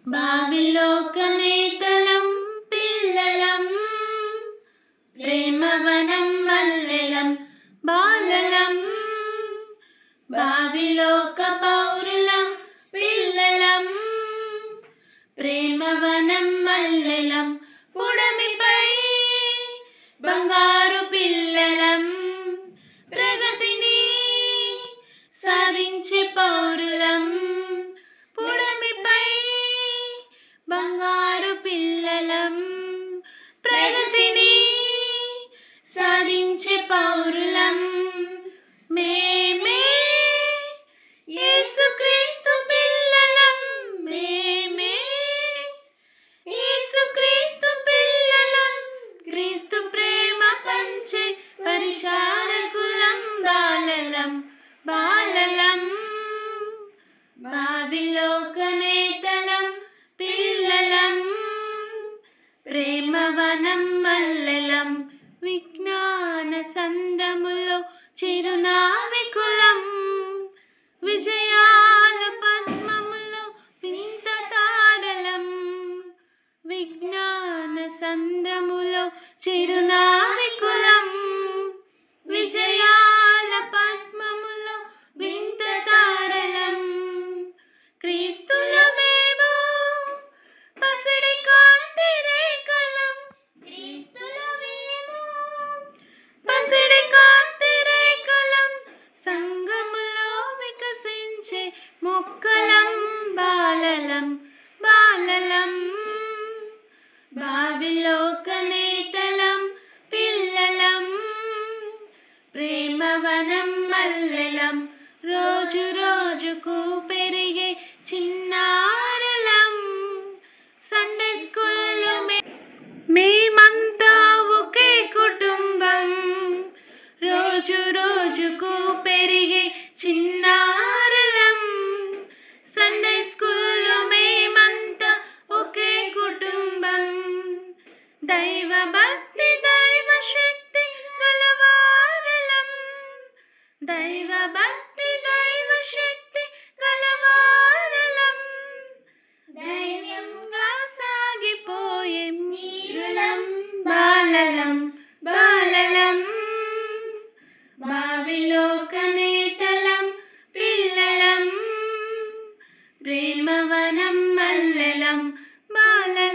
భావిలోకనేతలం పిల్లలం, ప్రేమవనం మల్లెలం బాలలం. భావిలోక పౌరులం పిల్లలం, ప్రేమవనం మల్లెలం. పుడమిపై బంగారు పిల్లలం, ప్రగతిని సాధించే పౌరులం. పుడమిపై బంగారు పిల్లలం, ప్రగతిని సాధించే పౌరులం. మేమే యేసుక్రీస్తు పిల్లలం, మేమే యేసుక్రీస్తు పిల్లలం. క్రీస్తు ప్రేమ పంచే పరిచారకులం బాలలం, బాలలం. భావిలోకనేతలం పిల్లలం, ప్రేమవనం మల్లెలం. విజ్ఞాన సంద్రములో చిరునావికులం, విజయాల పద్మములో వింత తారలం. విజ్ఞాన సంద్రములో చిరునావికులం, విజయాల పద్మములో వింత తారలం. క్రీస్తులో మేము పసిడి కాంతి రేఖలం, క్రీస్తులో మేము పసిడి కాంతి రేఖలం. సంఘములో వికసించే మొక్కలం బాలలం, బాలలం. భావిలోకనేతలం పిల్లలం, ప్రేమవనం మల్లెలం. రోజు రోజుకు పెరిగే చిన్నారులం, సండే స్కూల్లో మేమంతా ఒకే కుటుంబం. రోజు రోజుకు పెరిగే చిన్నారులం, సండే స్కూల్లో మేమంతా ఒకే కుటుంబం. దైవ భక్తి దైవ శక్తి గలవారలం, దైవ భక్తి దైవ శక్తి గలవారలం. ధైర్యంగా సాగిపోయే మీరులం బాలలం, బాలలం. భావిలోకనేతలం పిల్లలం, ప్రేమవనం మల్లెలం బాలలం.